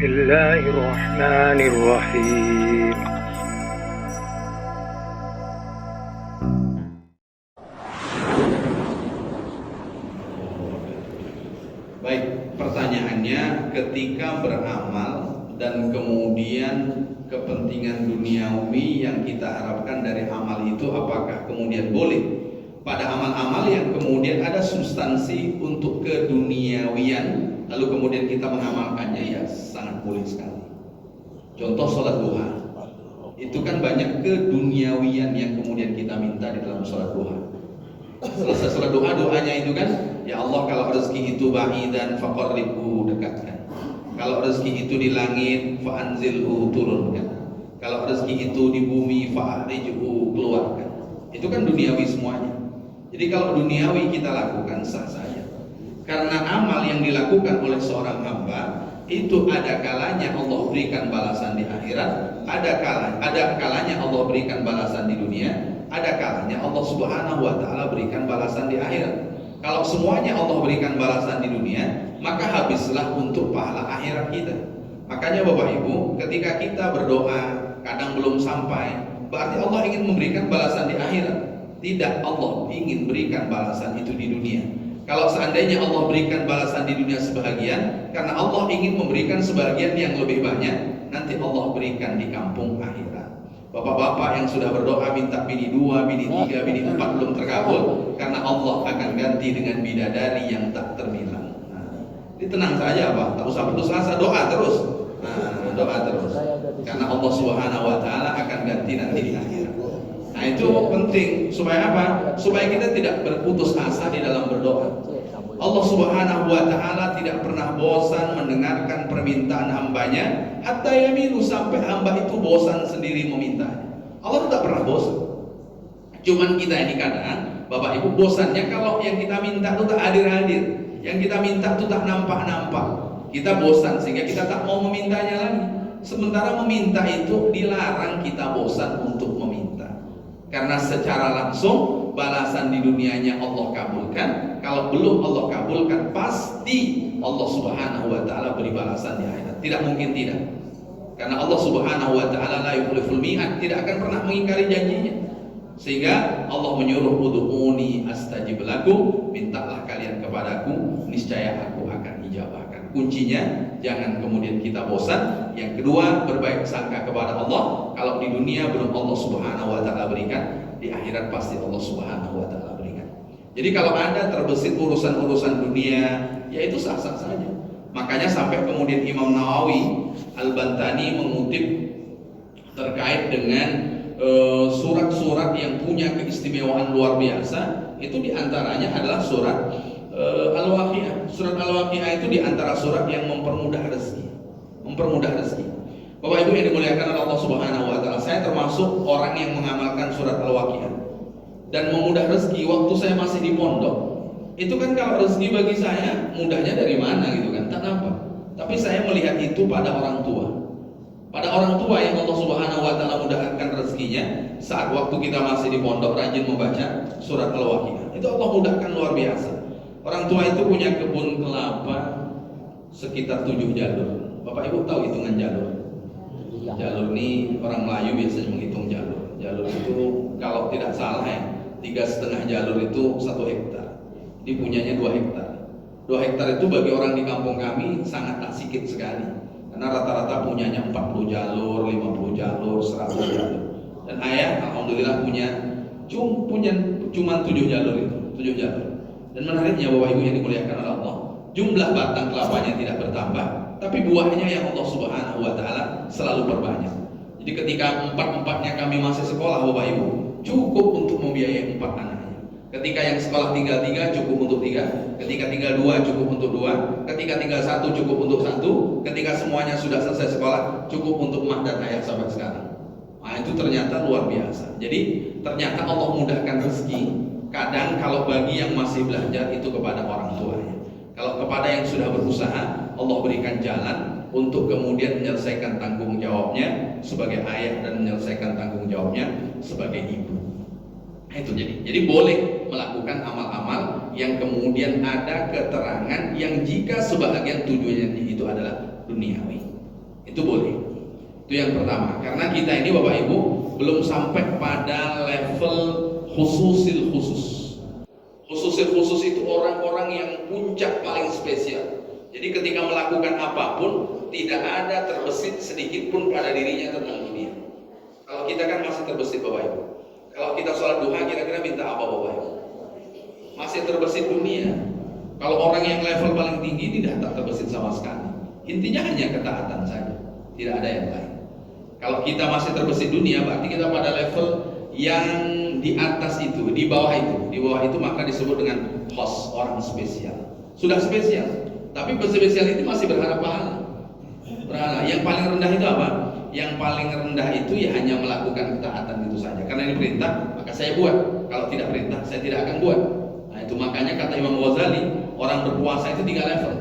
Bismillahirrahmanirrahim. Baik, pertanyaannya, ketika beramal dan kemudian kepentingan duniawi yang kita harapkan dari amal itu, apakah kemudian boleh pada amal-amal yang kemudian ada substansi untuk keduniawian lalu kemudian kita mengamalkannya? Ya, sangat boleh sekali. Contoh sholat duha, itu kan banyak keduniawian yang kemudian kita minta di dalam sholat duha. Selesai sholat duha, doanya itu kan, ya Allah, kalau rezeki itu ba'idan faqarribhu, dekatkan. Kalau rezeki itu di langit, fa'anzilhu, turunkan. Kalau rezeki itu di bumi, fa'arijhu, keluarkan. Itu kan duniawi semuanya. Jadi kalau duniawi kita lakukan sah saja. Karena amal yang dilakukan oleh seorang hamba itu ada kalanya Allah berikan balasan di akhirat, ada kalanya Allah berikan balasan di dunia, ada kalanya Allah Subhanahu wa taala berikan balasan di akhirat. Kalau semuanya Allah berikan balasan di dunia, maka habislah untuk pahala akhirat kita. Makanya Bapak Ibu, ketika kita berdoa kadang belum sampai, berarti Allah ingin memberikan balasan di akhirat. Tidak, Allah ingin berikan balasan itu di dunia. Kalau seandainya Allah berikan balasan di dunia sebahagian, karena Allah ingin memberikan sebagian yang lebih banyak, nanti Allah berikan di kampung akhirat. Bapak-bapak yang sudah berdoa minta bini 2, bini 3, bini 4 belum terkabul, karena Allah akan ganti dengan bidadari yang tak terbilang. Jadi tenang saja Pak, tak usah putus asa, doa terus. Doa terus. Karena Allah Subhanahu wa taala akan ganti nanti di akhirat. Nah, itu penting supaya apa? Supaya kita tidak berputus asa di dalam berdoa. Allah Subhanahu wa taala tidak pernah bosan mendengarkan permintaan hambanya, hatta yamilu, sampai hamba itu bosan sendiri memintanya. Allah tidak pernah bosan. Cuman kita ini kadang, Bapak Ibu, bosannya kalau yang kita minta itu tak hadir-hadir, yang kita minta itu tak nampak-nampak. Kita bosan sehingga kita tak mau memintanya lagi. Sementara meminta itu dilarang, kita bosan untuk meminta. Karena secara langsung balasan di dunianya Allah kabulkan. Kalau belum Allah kabulkan, pasti Allah Subhanahu wa taala beri balasan di akhirat. Tidak mungkin tidak. Karena Allah Subhanahu wa taala la yukhliful mi'ad, tidak akan pernah mengingkari janjinya. Sehingga Allah menyuruh ud'uni astajib lakum, mintalah kalian kepadaku, niscaya aku akan ijabahkan. Kuncinya jangan kemudian kita bosan. Yang kedua, berbaik sangka kepada Allah. Kalau di dunia belum Allah Subhanahu wa taala berikan, di akhirat pasti Allah Subhanahu wa taala berikan. Jadi kalau Anda terbesit urusan-urusan dunia, ya itu sah-sah saja. Makanya sampai kemudian Imam Nawawi Al-Bantani mengutip terkait dengan surat-surat yang punya keistimewaan luar biasa. Itu diantaranya adalah surat Al-Waqiah. Surat Al-Waqiah itu diantara surat yang mempermudah rezeki. Bapak Ibu yang dimuliakan oleh Allah Subhanahu wa taala, saya termasuk orang yang mengamalkan surat Al-Waqiah dan memudah rezeki waktu saya masih di pondok. Itu kan kalau rezeki bagi saya mudahnya dari mana gitu kan, tak nampak. Tapi saya melihat itu pada orang tua. Pada orang tua yang Allah Subhanahu wa taala mudahkan rezekinya saat waktu kita masih di pondok rajin membaca surat Al-Waqiah. Itu Allah mudahkan luar biasa. Orang tua itu punya kebun kelapa sekitar 7 jalur. Bapak Ibu tahu hitungan jalur? Jalur ini orang Melayu biasanya menghitung jalur. Jalur itu kalau tidak salah ya, 3,5 jalur itu 1 hektar. Dia punyanya 2 hektar. 2 hektar itu bagi orang di kampung kami sangat tak sedikit sekali. Karena rata-rata punyanya 40 jalur, 50 jalur, 100 jalur. Dan ayah alhamdulillah punya cuma 7 jalur itu, 7 jalur. Dan menariknya Bapak Ibu yang dimuliakan oleh Allah, jumlah batang kelapanya tidak bertambah, tapi buahnya yang Allah Subhanahu wa taala selalu perbanyak. Jadi ketika 4-4-nya kami masih sekolah Bapak Ibu, cukup untuk membiayai 4 anaknya. Ketika yang sekolah tinggal 3 cukup untuk 3, ketika tinggal 2 cukup untuk 2, ketika tinggal 1 cukup untuk 1, ketika semuanya sudah selesai sekolah cukup untuk emak dan ayah sampai sekarang. Nah, itu ternyata luar biasa. Jadi ternyata Allah mudahkan rezeki. Kadang kalau bagi yang masih belajar itu kepada orang tuanya. Kalau kepada yang sudah berusaha, Allah berikan jalan untuk kemudian menyelesaikan tanggung jawabnya sebagai ayah dan menyelesaikan tanggung jawabnya sebagai ibu. Nah, itu jadi boleh melakukan amal-amal yang kemudian ada keterangan yang jika sebahagian tujuannya itu adalah duniawi. Itu boleh. Itu yang pertama. Karena kita ini Bapak Ibu belum sampai pada level khususil khusus. Khususil khusus itu orang-orang yang puncak paling spesial. Jadi ketika melakukan apapun tidak ada terbesit sedikit pun pada dirinya tentang dunia. Kalau kita kan masih terbesit Bapak Ibu. Kalau kita sholat duha kira-kira minta apa Bapak Ibu? Masih terbesit dunia. Kalau orang yang level paling tinggi tidak tak terbesit sama sekali. Intinya hanya ketaatan saja, tidak ada yang lain. Kalau kita masih terbesit dunia, berarti kita pada level yang di atas itu, di bawah itu. Di bawah itu maka disebut dengan host, orang spesial. Sudah spesial, tapi spesial itu masih berharap pahala. Berhala. Yang paling rendah itu apa? Yang paling rendah itu ya hanya melakukan ketaatan itu saja. Karena ini perintah, maka saya buat. Kalau tidak perintah, saya tidak akan buat. Nah itu makanya kata Imam Ghazali, orang berpuasa itu 3 level.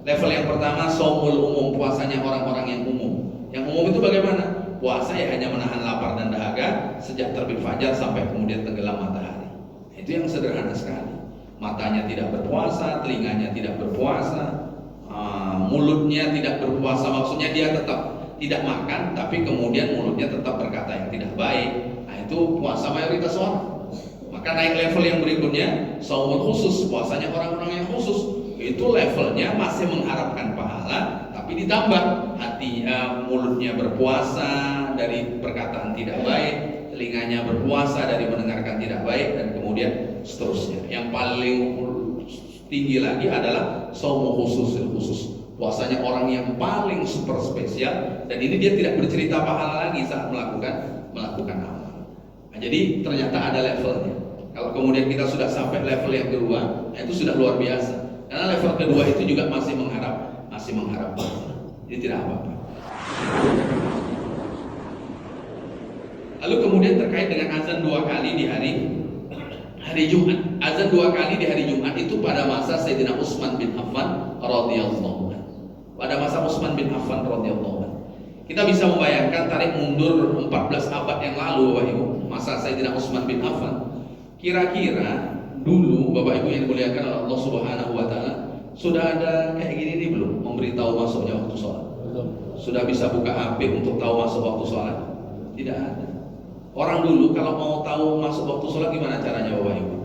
Level yang pertama shaumul umum, puasanya orang-orang yang umum. Yang umum itu bagaimana? Puasa ya hanya menahan lapar dan dahaga sejak terbit fajar sampai kemudian tenggelam matahari. Itu yang sederhana sekali. Matanya tidak berpuasa, telinganya tidak berpuasa, mulutnya tidak berpuasa. Maksudnya dia tetap tidak makan, tapi kemudian mulutnya tetap berkata yang tidak baik. Nah itu puasa mayoritas orang. Maka naik level yang berikutnya, shaumul khusus, puasanya orang-orang yang khusus. Itu levelnya masih mengharapkan pahala, tapi ditambah mulutnya berpuasa dari perkataan tidak baik, telinganya berpuasa dari mendengarkan tidak baik, dan kemudian seterusnya. Yang paling tinggi lagi adalah shaumul khusus, puasanya orang yang paling super spesial, dan ini dia tidak bercerita pahala lagi saat melakukan amal. Nah, jadi ternyata ada levelnya. Kalau kemudian kita sudah sampai level yang kedua, itu sudah luar biasa. Karena level kedua itu juga masih mengharap jadi tidak apa-apa. Lalu kemudian terkait dengan azan 2 kali di hari Jumat. Azan 2 kali di hari Jumat itu pada masa Sayyidina Utsman bin Affan radhiyallahu anhu. Pada masa Utsman bin Affan radhiyallahu anhu. Kita bisa membayangkan tarik mundur 14 abad yang lalu Bapak Ibu, masa Sayyidina Utsman bin Affan. Kira-kira dulu Bapak Ibu yang dimuliakan oleh Allah Subhanahu wa taala, sudah ada kayak gini nih belum memberitahu masuknya waktu sholat? Belum. Sudah bisa buka HP untuk tahu masuk waktu sholat? Tidak ada. Orang dulu kalau mau tahu masuk waktu sholat gimana caranya Bapak Ibu?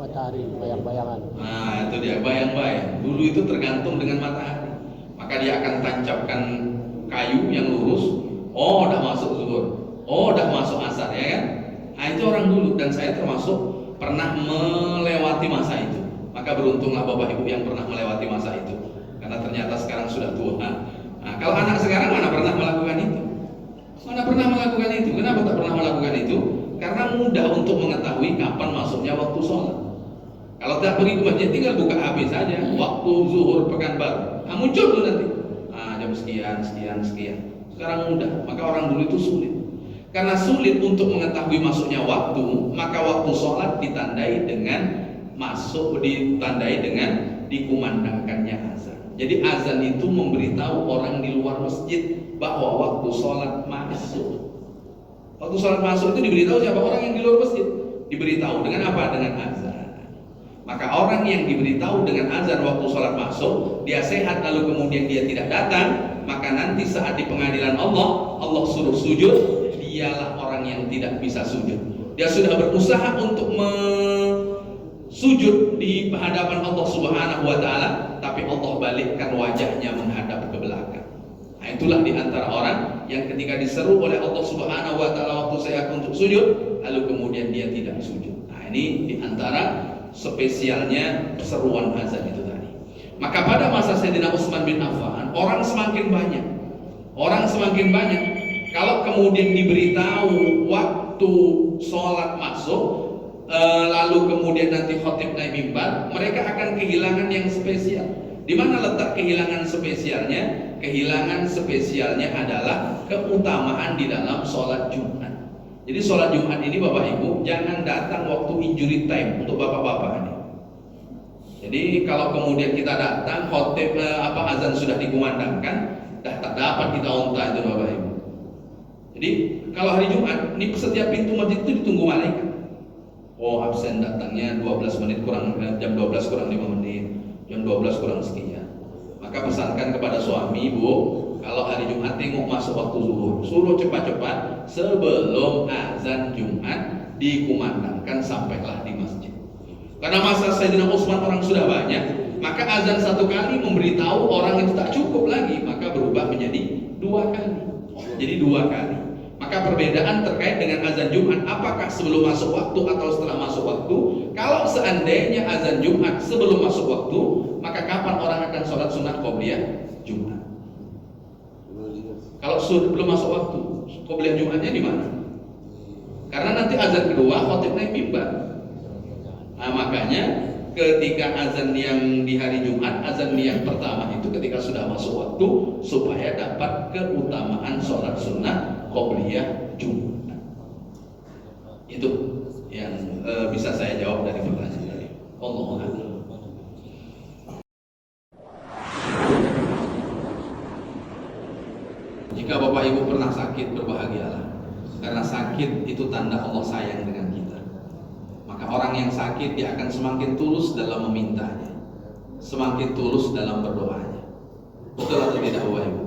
Matahari, bayang-bayangan. Nah itu dia, bayang-bayang. Dulu itu tergantung dengan matahari. Maka dia akan tancapkan kayu yang lurus. Oh udah masuk zuhur. Oh udah masuk asar, ya kan? Nah itu orang dulu, dan saya termasuk pernah melewati masa itu. Maka beruntunglah Bapak Ibu yang pernah melewati masa itu, karena ternyata sekarang sudah tua. Nah kalau anak sekarang mana pernah melakukan itu? Mana pernah melakukan itu? Kenapa tak pernah melakukan itu? Karena mudah untuk mengetahui kapan masuknya waktu sholat. Kalau tak pergi ke masjid tinggal buka HP saja. Waktu zuhur Pekanbaru, nah muncul tuh nanti. Nah jam sekian. Sekarang mudah. Maka orang dulu itu sulit. Karena sulit untuk mengetahui masuknya waktu, maka waktu sholat ditandai dengan dikumandangkannya azan. Jadi azan itu memberitahu orang di luar masjid bahwa waktu sholat masuk. Waktu sholat masuk itu diberitahu siapa? Orang yang di luar masjid. Diberitahu dengan apa? Dengan azan. Maka orang yang diberitahu dengan azan waktu sholat masuk, dia sehat lalu kemudian dia tidak datang, maka nanti saat di pengadilan Allah suruh sujud, dialah orang yang tidak bisa sujud. Dia sudah berusaha untuk sujud di hadapan Allah Subhanahu wa taala, tapi Allah balikkan wajahnya menghadap ke belakang. Nah, itulah di antara orang yang ketika diseru oleh Allah Subhanahu wa taala waktu saya untuk sujud, lalu kemudian dia tidak sujud. Nah, ini di antara spesialnya seruan azan itu tadi. Maka pada masa Sayyidina Utsman bin Affan, orang semakin banyak. Kalau kemudian diberitahu waktu sholat masuk, lalu kemudian nanti khotib naik mimbar, mereka akan kehilangan yang spesial. Di mana letak kehilangan spesialnya? Kehilangan spesialnya adalah keutamaan di dalam sholat Jumat. Jadi sholat Jumat ini Bapak Ibu jangan datang waktu injury time untuk bapak-bapak ini. Jadi kalau kemudian kita datang khotib azan sudah dikumandangkan, tak dapat kita unta itu Bapak Ibu. Jadi kalau hari Jumat, ini setiap pintu masjid itu ditunggu malaikat. Oh absen datangnya 12 menit kurang, jam 12 kurang 5 menit, jam 12 kurang sekian. Maka pesankan kepada suami, Bu, kalau hari Jumat tengok masuk waktu zuhur, suruh cepat-cepat sebelum azan Jumat dikumandangkan sampailah di masjid. Karena masa Sayyidina Utsman orang sudah banyak, maka azan satu kali memberitahu orang itu tak cukup lagi, maka berubah menjadi 2 kali. Jadi 2 kali. Maka perbedaan terkait dengan azan Jumat, apakah sebelum masuk waktu atau setelah masuk waktu? Kalau seandainya azan Jumat sebelum masuk waktu, maka kapan orang akan sholat sunat qobliyah Jumat? Kalau belum masuk waktu, qobliyah Jumatnya di mana? Karena nanti azan kedua khotib naik mimbar. Nah, makanya ketika azan yang di hari Jumat, azan yang pertama itu ketika sudah masuk waktu, supaya dapat keutamaan sholat sunnah qobliyah Jumat. Itu yang bisa saya jawab dari pertanyaan tadi. Allahu a'lam. Jika Bapak Ibu pernah sakit, berbahagialah, karena sakit itu tanda Allah sayang dengan kita. Maka orang yang sakit dia akan semakin tulus dalam memintanya, semakin tulus dalam berdoanya. Betul atau tidak Bapak Ibu?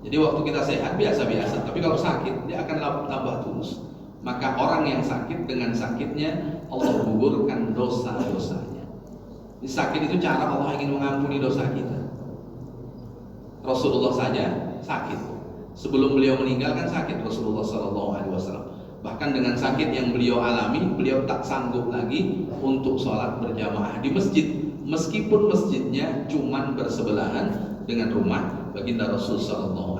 Jadi waktu kita sehat biasa-biasa, tapi kalau sakit dia akan tambah tulus. Maka orang yang sakit, dengan sakitnya Allah gugurkan dosa-dosanya. Di sakit itu cara Allah ingin mengampuni dosa kita. Rasulullah saja sakit. Sebelum beliau meninggal kan sakit Rasulullah SAW. Bahkan dengan sakit yang beliau alami, beliau tak sanggup lagi untuk sholat berjamaah di masjid, meskipun masjidnya cuman bersebelahan dengan rumah baginda Rasul SAW.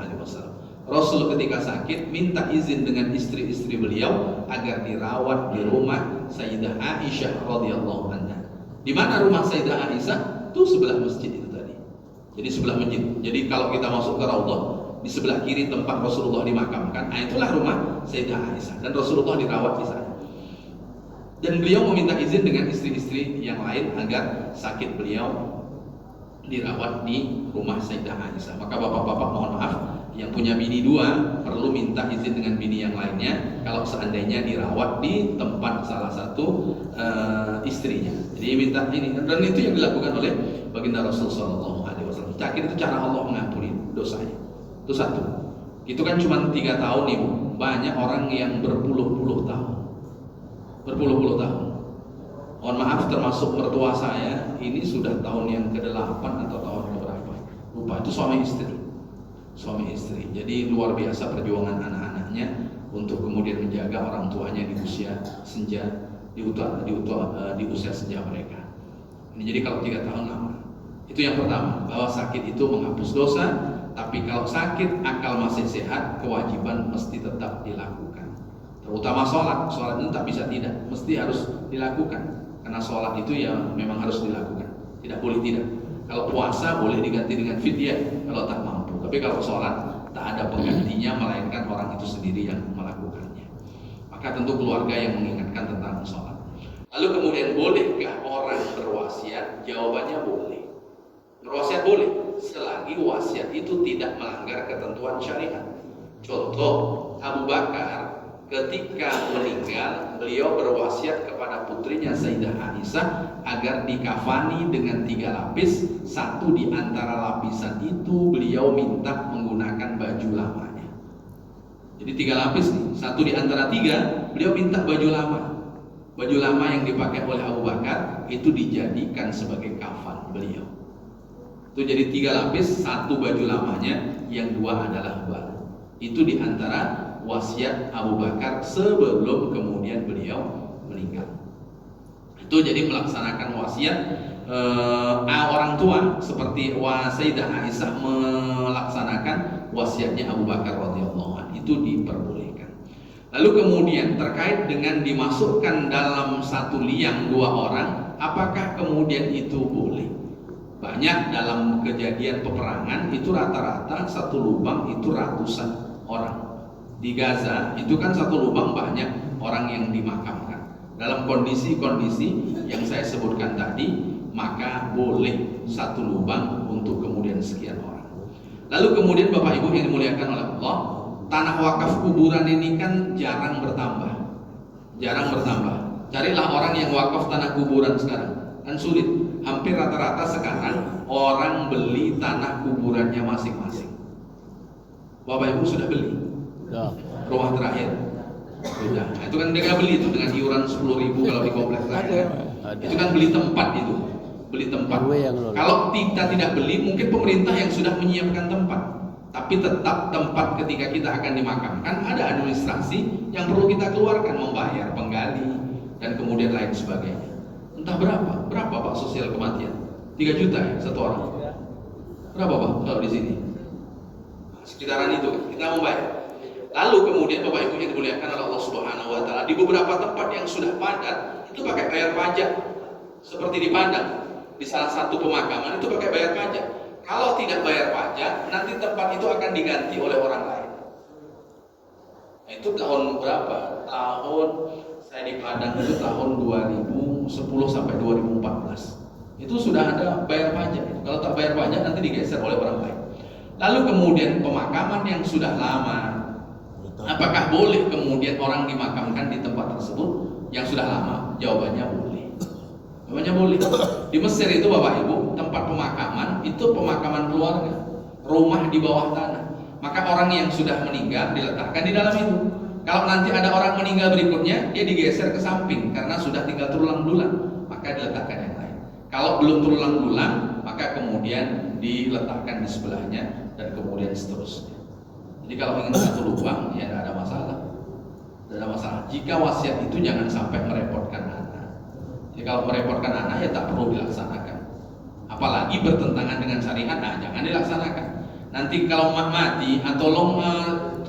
Rasul ketika sakit minta izin dengan istri-istri beliau agar dirawat di rumah Sayyidah Aisyah radhiyallahu anha. Di mana rumah Sayyidah Aisyah? Itu sebelah masjid itu tadi. Jadi sebelah masjid. Jadi kalau kita masuk ke Raudhah, di sebelah kiri tempat Rasulullah dimakamkan, itulah rumah Sayyidah Aisyah, dan Rasulullah dirawat di sana. Dan beliau meminta izin dengan istri-istri yang lain agar sakit beliau dirawat di rumah Sayyidah Aisyah. Maka bapak-bapak mohon maaf, yang punya bini 2 perlu minta izin dengan bini yang lainnya kalau seandainya dirawat di tempat salah satu istrinya. Jadi minta ini, dan itu yang dilakukan oleh baginda Rasul SAW. Sakit itu cara Allah mengampuni dosanya. Itu satu. Itu kan cuma 3 tahun nih, banyak orang yang berpuluh-puluh tahun. Berpuluh-puluh tahun. Mohon maaf, termasuk mertua saya, ini sudah tahun yang ke-8 atau tahun ke-berapa. Lupa, itu suami istri. Suami istri. Jadi luar biasa perjuangan anak-anaknya untuk kemudian menjaga orang tuanya di usia senja, di usia senja mereka. Ini jadi kalau 3 tahun lama. Itu yang pertama, bahwa sakit itu menghapus dosa. Tapi kalau sakit akal masih sehat, kewajiban mesti tetap dilakukan. Terutama sholat itu tak bisa tidak, mesti harus dilakukan. Karena sholat itu ya memang harus dilakukan, tidak boleh tidak. Kalau puasa boleh diganti dengan fidyah kalau tak mampu. Tapi kalau sholat tak ada penggantinya, melainkan orang itu sendiri yang melakukannya. Maka tentu keluarga yang mengingatkan tentang sholat. Lalu kemudian bolehkah orang berwasiat? Jawabannya boleh. Berwasiat boleh selagi wasiat itu tidak melanggar ketentuan syariat. Contoh, Abu Bakar ketika meninggal, beliau berwasiat kepada putrinya Sayyidah Aisyah agar dikafani dengan 3 lapis. Satu di antara lapisan itu beliau minta menggunakan baju lamanya. Jadi 3 lapis nih, satu di antara 3 beliau minta baju lama. Baju lama yang dipakai oleh Abu Bakar itu dijadikan sebagai kafan beliau. Itu jadi 3 lapis, satu baju lamanya, yang 2 adalah baru. Itu diantara wasiat Abu Bakar sebelum kemudian beliau meninggal. Itu jadi melaksanakan wasiat orang tua, seperti Sayyidah Aisyah melaksanakan wasiatnya Abu Bakar radhiyallahu anhu, itu diperbolehkan. Lalu kemudian terkait dengan dimasukkan dalam satu liang 2 orang, apakah kemudian itu boleh? Banyak dalam kejadian peperangan itu rata-rata satu lubang itu ratusan orang. Di Gaza itu kan satu lubang banyak orang yang dimakamkan. Dalam kondisi-kondisi yang saya sebutkan tadi, maka boleh satu lubang untuk kemudian sekian orang. Lalu kemudian Bapak Ibu yang dimuliakan oleh Allah, tanah wakaf kuburan ini kan jarang bertambah. Jarang bertambah. Carilah orang yang wakaf tanah kuburan sekarang, kan sulit. hampir rata-rata sekarang orang beli tanah kuburannya masing-masing. Bapak Ibu sudah beli rumah terakhir? Sudah. Nah, itu kan dia beli itu dengan iuran 10.000 kalau di kompleks terakhir. Itu kan beli tempat itu, beli tempat. Kalau kita tidak beli, mungkin pemerintah yang sudah menyiapkan tempat. Tapi tetap tempat ketika kita akan dimakamkan ada administrasi yang perlu kita keluarkan, membayar penggali dan kemudian lain sebagainya. Entah berapa Pak sosial kematian? 3 juta ya satu orang. Berapa Pak kalau di sini? Sekitaran itu kan kita membayar. Lalu kemudian Bapak Ibu yang dimuliakan oleh Allah Subhanahu wa taala, di beberapa tempat yang sudah padat itu pakai bayar pajak. Seperti di Padang, di salah satu pemakaman itu pakai bayar pajak. Kalau tidak bayar pajak, nanti tempat itu akan diganti oleh orang lain. Nah, itu tahun berapa? Tahun saya di Padang itu tahun 2010 sampai 2014. Itu sudah ada bayar pajak. Kalau tak bayar pajak nanti digeser oleh orang lain. Lalu kemudian pemakaman yang sudah lama, apakah boleh kemudian orang dimakamkan di tempat tersebut yang sudah lama? Jawabannya boleh. Jawabannya boleh. Di Mesir itu Bapak Ibu, tempat pemakaman itu pemakaman keluarga, rumah di bawah tanah. Maka orang yang sudah meninggal diletakkan di dalam itu. Kalau nanti ada orang meninggal berikutnya, dia digeser ke samping karena sudah tinggal tulang-tulang, maka diletakkan yang lain. Kalau belum tulang-tulang, maka kemudian diletakkan di sebelahnya dan kemudian seterusnya. Jadi kalau ingin satu lubang, ya tidak ada masalah. Tidak ada masalah. Jika wasiat itu jangan sampai merepotkan anak. Jadi kalau merepotkan anak ya tak perlu dilaksanakan. Apalagi bertentangan dengan syariat, nah jangan dilaksanakan. Nanti kalau mak mati atau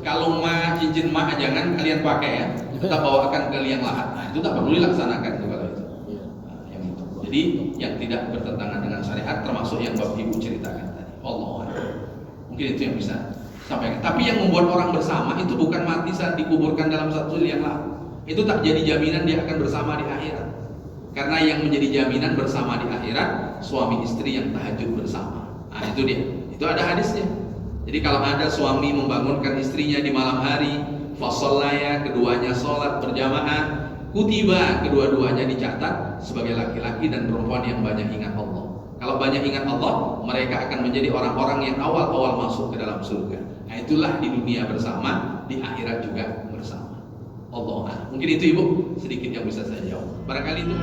kalau mak cincin mak jangan kalian pakai ya. Kita bawakan ke liang lahat. Nah itu tak perlu dilaksanakan itu kalau itu. Nah, yang itu. Jadi yang tidak bertentangan dengan syariat termasuk yang Bapak Ibu ceritakan tadi. Allah. Mungkin itu yang bisa sampaikan. Tapi yang membuat orang bersama itu bukan mati saat dikuburkan dalam satu liang lahat. Itu tak jadi jaminan dia akan bersama di akhirat. Karena yang menjadi jaminan bersama di akhirat suami istri yang tahajud bersama. Nah itu dia. Itu ada hadisnya. Jadi kalau ada suami membangunkan istrinya di malam hari, fasallaya, keduanya sholat berjamaah, kutiba, kedua-duanya dicatat sebagai laki-laki dan perempuan yang banyak ingat Allah. Kalau banyak ingat Allah, mereka akan menjadi orang-orang yang awal-awal masuk ke dalam surga. Nah itulah di dunia bersama, di akhirat juga bersama. Allah. Mungkin itu Ibu sedikit yang bisa saya jawab. Barangkali itu.